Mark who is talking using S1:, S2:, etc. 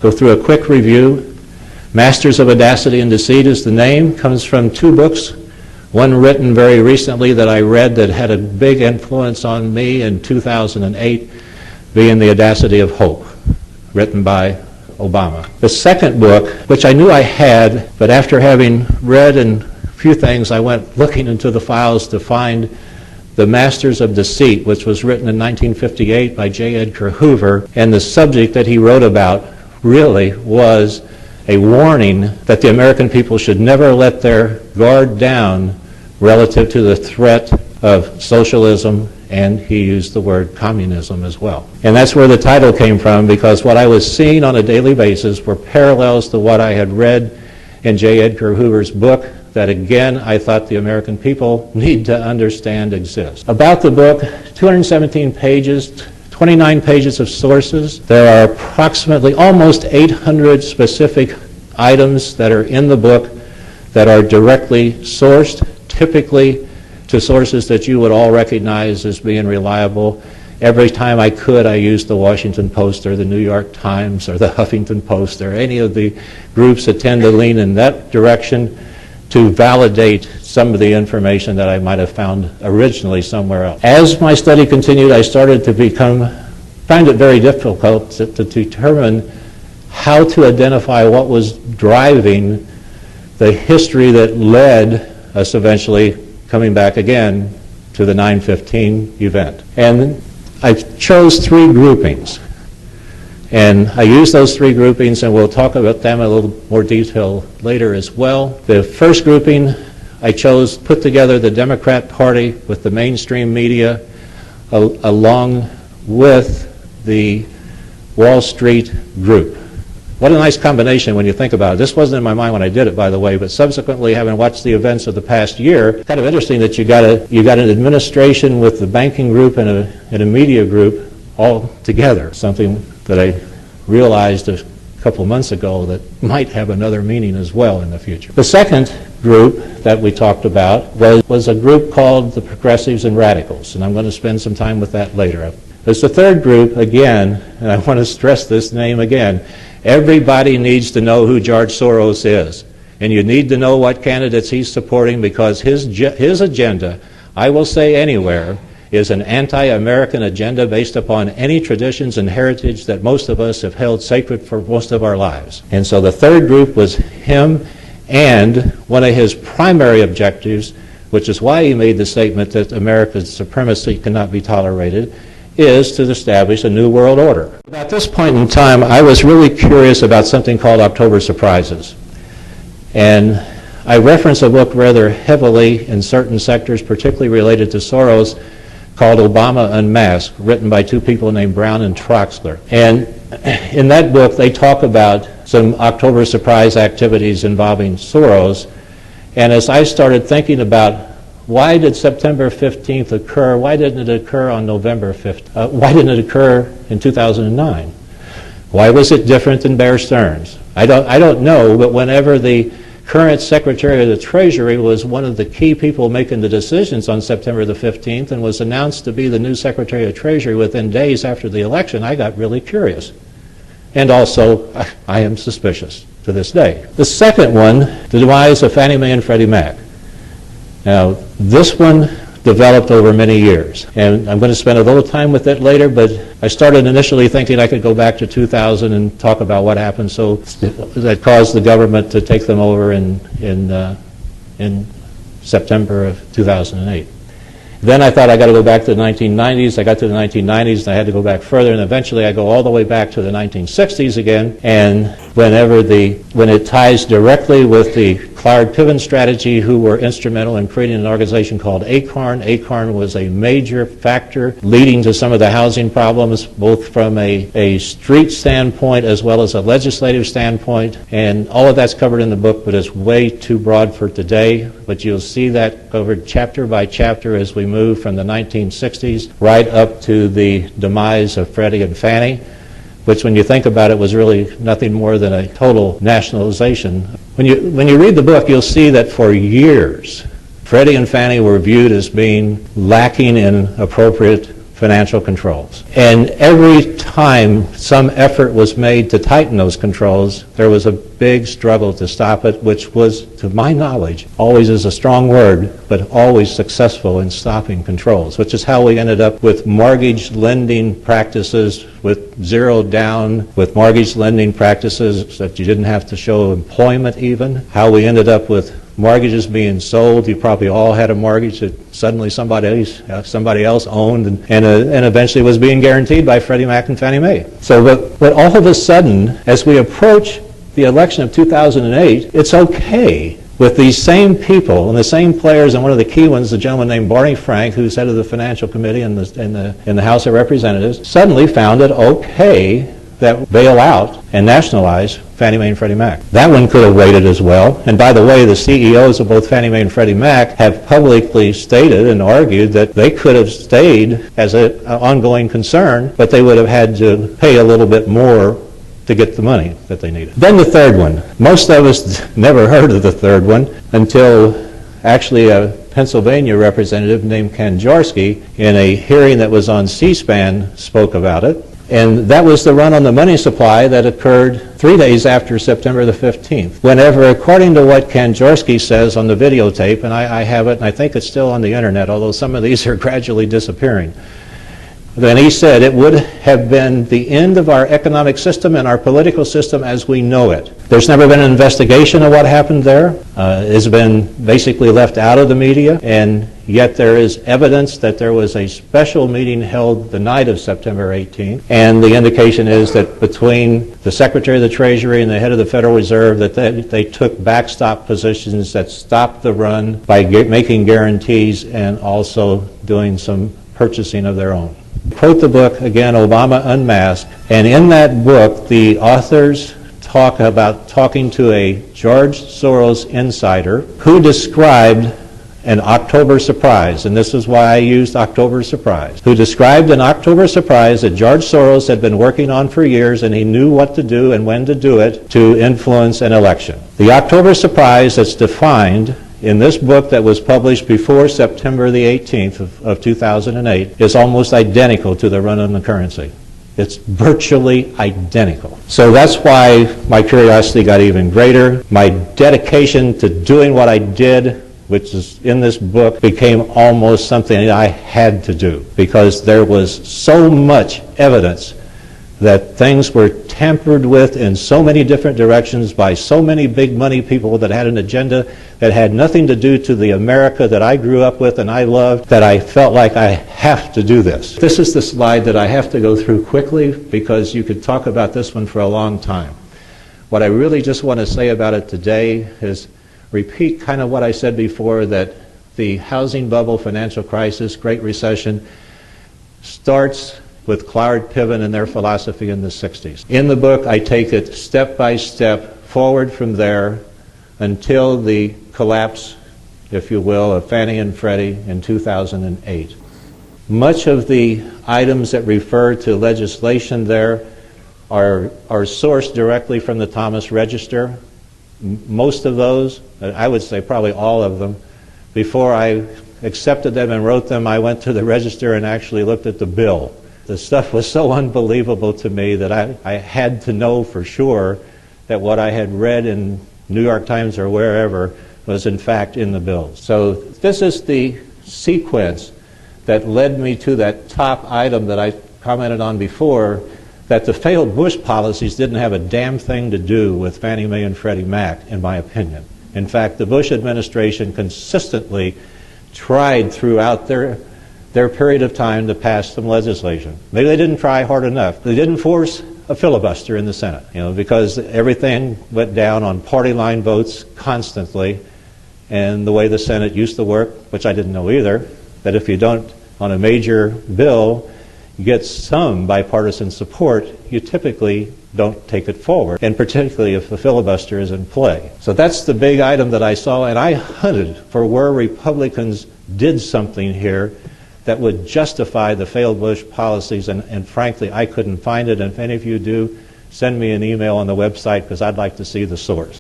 S1: go through a quick review. Masters of Audacity and Deceit is the name, comes from two books. One written very recently that I read that had a big influence on me in 2008, being The Audacity of Hope, written by Obama. The second book, which I knew I had, but after having read a few things, I went looking into the files to find The Masters of Deceit, which was written in 1958 by J. Edgar Hoover, and the subject that he wrote about really was a warning that the American people should never let their guard down relative to the threat of socialism, and he used the word communism as well. And that's where the title came from, because what I was seeing on a daily basis were parallels to what I had read in J. Edgar Hoover's book that, again, I thought the American people need to understand exist. About the book, 217 pages, 29 pages of sources. There are approximately almost 800 specific items that are in the book that are directly sourced, typically to sources that you would all recognize as being reliable. Every time I could, I used the Washington Post or the New York Times or the Huffington Post or any of the groups that tend to lean in that direction to validate some of the information that I might have found originally somewhere else. As my study continued, I started to find it very difficult to determine how to identify what was driving the history that led us eventually coming back again to the 9/15 event. And I chose three groupings. And I use those three groupings, and we'll talk about them in a little more detail later as well. The first grouping I chose put together the Democrat Party with the mainstream media along with the Wall Street group. What a nice combination when you think about it. This wasn't in my mind when I did it, by the way, but subsequently, having watched the events of the past year, kind of interesting that you got an administration with the banking group and a media group all together, something that I realized a couple months ago that might have another meaning as well in the future. The second group that we talked about was a group called the Progressives and Radicals, and I'm going to spend some time with that later. There's the third group, again, and I want to stress this name again. Everybody needs to know who George Soros is, and you need to know what candidates he's supporting, because his agenda, I will say anywhere, is an anti-American agenda based upon any traditions and heritage that most of us have held sacred for most of our lives. And so the third group was him, and one of his primary objectives, which is why he made the statement that America's supremacy cannot be tolerated, is to establish a new world order. At this point in time, I was really curious about something called October Surprises. And I reference a book rather heavily in certain sectors, particularly related to Soros, called Obama Unmasked, written by two people named Brown and Troxler. And in that book, they talk about some October surprise activities involving Soros. And as I started thinking about why did September 15th occur, why didn't it occur on November 5th? Why didn't it occur in 2009? Why was it different than Bear Stearns? I don't know, but whenever the current Secretary of the Treasury was one of the key people making the decisions on September the 15th and was announced to be the new Secretary of Treasury within days after the election, I got really curious. And also, I am suspicious to this day. The second one, the demise of Fannie Mae and Freddie Mac. Now, this one developed over many years, and I'm going to spend a little time with it later, but I started initially thinking I could go back to 2000 and talk about what happened, so that caused the government to take them over in September of 2008. Then I thought I got to go back to the 1990s. I got to the 1990s, and I had to go back further, and eventually I go all the way back to the 1960s again. And when it ties directly with the Clard Piven strategy, who were instrumental in creating an organization called ACORN. ACORN was a major factor leading to some of the housing problems, both from a street standpoint as well as a legislative standpoint. And all of that's covered in the book, but it's way too broad for today. But you'll see that covered chapter by chapter as we move from the 1960s right up to the demise of Freddie and Fannie, which when you think about it was really nothing more than a total nationalization. When you read the book, you'll see that for years, Freddie and Fannie were viewed as being lacking in appropriate financial controls. And every time some effort was made to tighten those controls, there was a big struggle to stop it, which was, to my knowledge, always is a strong word, but always successful in stopping controls, which is how we ended up with mortgage lending practices with zero down, with mortgage lending practices that you didn't have to show employment even, how we ended up with mortgages being sold. You probably all had a mortgage that suddenly somebody else owned and eventually was being guaranteed by Freddie Mac and Fannie Mae. So but all of a sudden, as we approach the election of 2008, it's okay with these same people and the same players, and one of the key ones, a gentleman named Barney Frank, who's head of the Financial Committee in the House of Representatives, suddenly found it okay that bail out and nationalize Fannie Mae and Freddie Mac. That one could have waited as well. And by the way, the CEOs of both Fannie Mae and Freddie Mac have publicly stated and argued that they could have stayed as an ongoing concern, but they would have had to pay a little bit more to get the money that they needed. Then the third one. Most of us never heard of the third one until actually a Pennsylvania representative named Ken Jaworski, in a hearing that was on C-SPAN, spoke about it. And that was the run on the money supply that occurred 3 days after September the 15th. Whenever, according to what Ken Jaworski says on the videotape, and I have it, and I think it's still on the internet, although some of these are gradually disappearing, then he said it would have been the end of our economic system and our political system as we know it. There's never been an investigation of what happened there. It's been basically left out of the media, and yet there is evidence that there was a special meeting held the night of September 18th, and the indication is that between the Secretary of the Treasury and the head of the Federal Reserve, that they took backstop positions that stopped the run by making guarantees and also doing some purchasing of their own. Quote the book, again, Obama Unmasked, and in that book the authors talk about talking to a George Soros insider who described an October surprise, and this is why I used October surprise, who described an October surprise that George Soros had been working on for years, and he knew what to do and when to do it to influence an election. The October surprise that's defined in this book that was published before September the 18th of 2008 is almost identical to the run on the currency. It's virtually identical. So that's why my curiosity got even greater. My dedication to doing what I did, which is in this book, became almost something I had to do, because there was so much evidence that things were tampered with in so many different directions by so many big money people that had an agenda that had nothing to do to the America that I grew up with and I loved, that I felt like I have to do this. This is the slide that I have to go through quickly because you could talk about this one for a long time. What I really just want to say about it today is repeat kind of what I said before, that the housing bubble, financial crisis, Great Recession starts with Cloward Piven and their philosophy in the 60s. In the book, I take it step by step forward from there until the collapse, if you will, of Fannie and Freddie in 2008. Much of the items that refer to legislation there are sourced directly from the Thomas Register. Most of those, I would say probably all of them, before I accepted them and wrote them, I went to the Register and actually looked at the bill. The stuff was so unbelievable to me that I had to know for sure that what I had read in New York Times or wherever was in fact in the bills. So this is the sequence that led me to that top item that I commented on before, that the failed Bush policies didn't have a damn thing to do with Fannie Mae and Freddie Mac, in my opinion. In fact, the Bush administration consistently tried throughout their period of time to pass some legislation. Maybe they didn't try hard enough. They didn't force a filibuster in the Senate, because everything went down on party line votes constantly, and the way the Senate used to work, which I didn't know either, that if you don't, on a major bill, get some bipartisan support, you typically don't take it forward, and particularly if the filibuster is in play. So that's the big item that I saw, and I hunted for where Republicans did something here that would justify the failed Bush policies, and frankly, I couldn't find it. And if any of you do, send me an email on the website, because I'd like to see the source.